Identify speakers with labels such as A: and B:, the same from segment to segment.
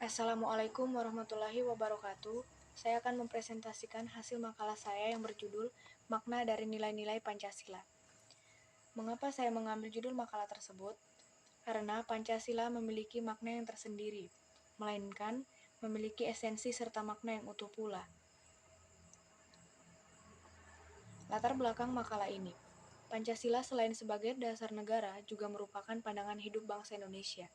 A: Assalamualaikum warahmatullahi wabarakatuh. Saya akan mempresentasikan hasil makalah saya yang berjudul Makna dari Nilai-Nilai Pancasila. Mengapa saya mengambil judul makalah tersebut? Karena Pancasila memiliki makna yang tersendiri, melainkan memiliki esensi serta makna yang utuh pula. Latar belakang makalah ini. Pancasila selain sebagai dasar negara juga merupakan pandangan hidup bangsa Indonesia.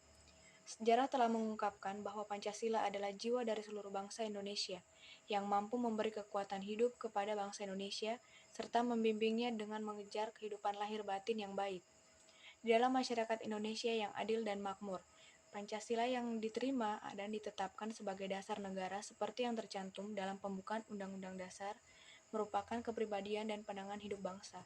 A: Sejarah telah mengungkapkan bahwa Pancasila adalah jiwa dari seluruh bangsa Indonesia yang mampu memberi kekuatan hidup kepada bangsa Indonesia serta membimbingnya dengan mengejar kehidupan lahir batin yang baik. Di dalam masyarakat Indonesia yang adil dan makmur, Pancasila yang diterima dan ditetapkan sebagai dasar negara seperti yang tercantum dalam pembukaan Undang-Undang Dasar merupakan kepribadian dan pandangan hidup bangsa.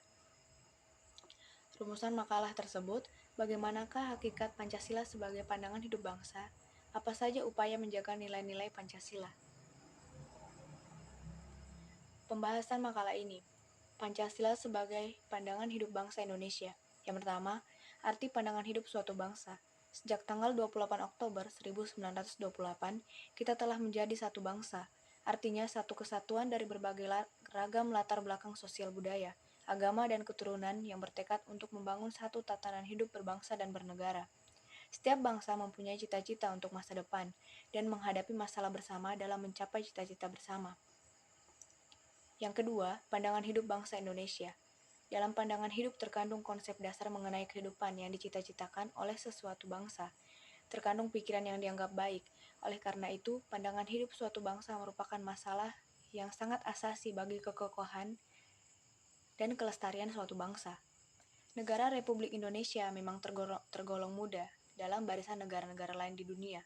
A: Rumusan makalah tersebut, bagaimanakah hakikat Pancasila sebagai pandangan hidup bangsa? Apa saja upaya menjaga nilai-nilai Pancasila? Pembahasan makalah ini, Pancasila sebagai pandangan hidup bangsa Indonesia. Yang pertama, arti pandangan hidup suatu bangsa. Sejak tanggal 28 Oktober 1928, kita telah menjadi satu bangsa. Artinya satu kesatuan dari berbagai ragam latar belakang sosial budaya, agama, dan keturunan yang bertekad untuk membangun satu tatanan hidup berbangsa dan bernegara. Setiap bangsa mempunyai cita-cita untuk masa depan dan menghadapi masalah bersama dalam mencapai cita-cita bersama. Yang kedua, pandangan hidup bangsa Indonesia. Dalam pandangan hidup terkandung konsep dasar mengenai kehidupan yang dicita-citakan oleh sesuatu bangsa. Terkandung pikiran yang dianggap baik. Oleh karena itu, pandangan hidup suatu bangsa merupakan masalah yang sangat asasi bagi kekokohan dan kelestarian suatu bangsa. Negara Republik Indonesia memang tergolong muda dalam barisan negara-negara lain di dunia.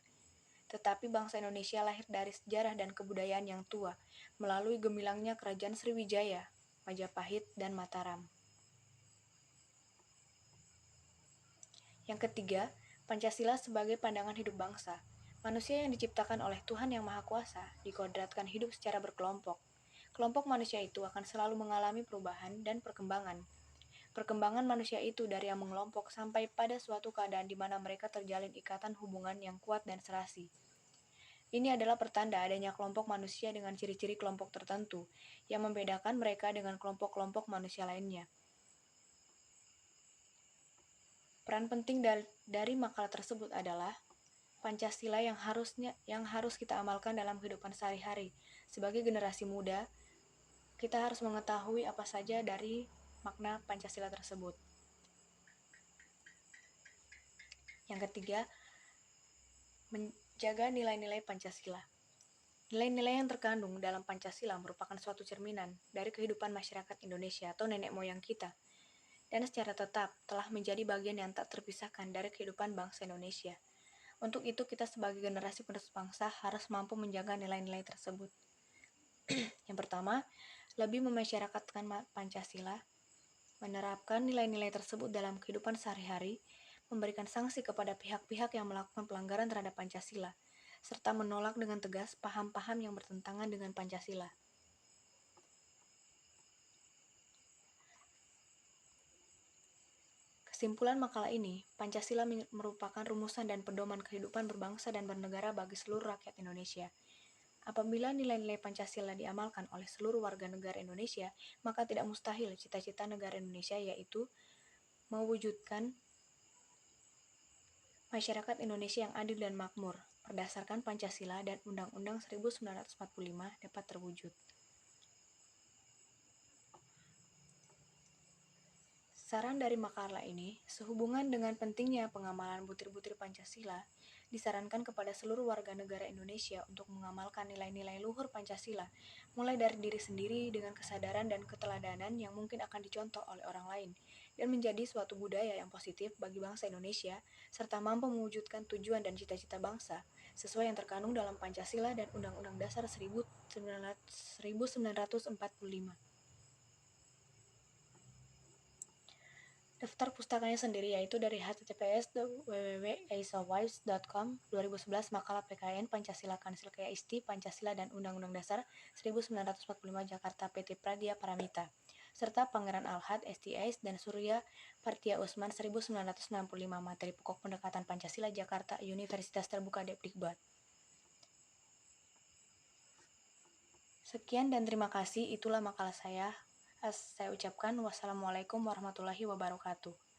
A: Tetapi bangsa Indonesia lahir dari sejarah dan kebudayaan yang tua, melalui gemilangnya kerajaan Sriwijaya, Majapahit, dan Mataram. Yang ketiga, Pancasila sebagai pandangan hidup bangsa. Manusia yang diciptakan oleh Tuhan Yang Maha Kuasa dikodratkan hidup secara berkelompok. Kelompok manusia itu akan selalu mengalami perubahan dan perkembangan. Perkembangan manusia itu dari yang mengelompok sampai pada suatu keadaan di mana mereka terjalin ikatan hubungan yang kuat dan serasi. Ini adalah pertanda adanya kelompok manusia dengan ciri-ciri kelompok tertentu yang membedakan mereka dengan kelompok-kelompok manusia lainnya. Peran penting dari makalah tersebut adalah Pancasila yang harus kita amalkan dalam kehidupan sehari-hari. Sebagai generasi muda, kita harus mengetahui apa saja dari makna Pancasila tersebut. Yang ketiga, menjaga nilai-nilai Pancasila. Nilai-nilai yang terkandung dalam Pancasila merupakan suatu cerminan dari kehidupan masyarakat Indonesia atau nenek moyang kita, dan secara tetap telah menjadi bagian yang tak terpisahkan dari kehidupan bangsa Indonesia. Untuk itu, kita sebagai generasi penerus bangsa harus mampu menjaga nilai-nilai tersebut. Yang pertama, lebih memasyarakatkan Pancasila, menerapkan nilai-nilai tersebut dalam kehidupan sehari-hari, memberikan sanksi kepada pihak-pihak yang melakukan pelanggaran terhadap Pancasila, serta menolak dengan tegas paham-paham yang bertentangan dengan Pancasila. Kesimpulan makalah ini, Pancasila merupakan rumusan dan pedoman kehidupan berbangsa dan bernegara bagi seluruh rakyat Indonesia. Apabila nilai-nilai Pancasila diamalkan oleh seluruh warga negara Indonesia, maka tidak mustahil cita-cita negara Indonesia yaitu mewujudkan masyarakat Indonesia yang adil dan makmur berdasarkan Pancasila dan Undang-Undang 1945 dapat terwujud. Saran dari makalah ini, sehubungan dengan pentingnya pengamalan butir-butir Pancasila, disarankan kepada seluruh warga negara Indonesia untuk mengamalkan nilai-nilai luhur Pancasila, mulai dari diri sendiri dengan kesadaran dan keteladanan yang mungkin akan dicontoh oleh orang lain, dan menjadi suatu budaya yang positif bagi bangsa Indonesia, serta mampu mewujudkan tujuan dan cita-cita bangsa, sesuai yang terkandung dalam Pancasila dan Undang-Undang Dasar 1945. Daftar pustakanya sendiri yaitu dari https://www.aisawise.com 2011 Makalah PKN Pancasila Kansil Kaisti Pancasila dan Undang-Undang Dasar 1945 Jakarta PT Pradia Paramita serta Pangeran Alhad STIs dan Surya Partia Usman 1965 Materi Pokok Pendekatan Pancasila Jakarta Universitas Terbuka Depdikbud. Sekian dan terima kasih, itulah makalah saya. Saya ucapkan wassalamualaikum warahmatullahi wabarakatuh.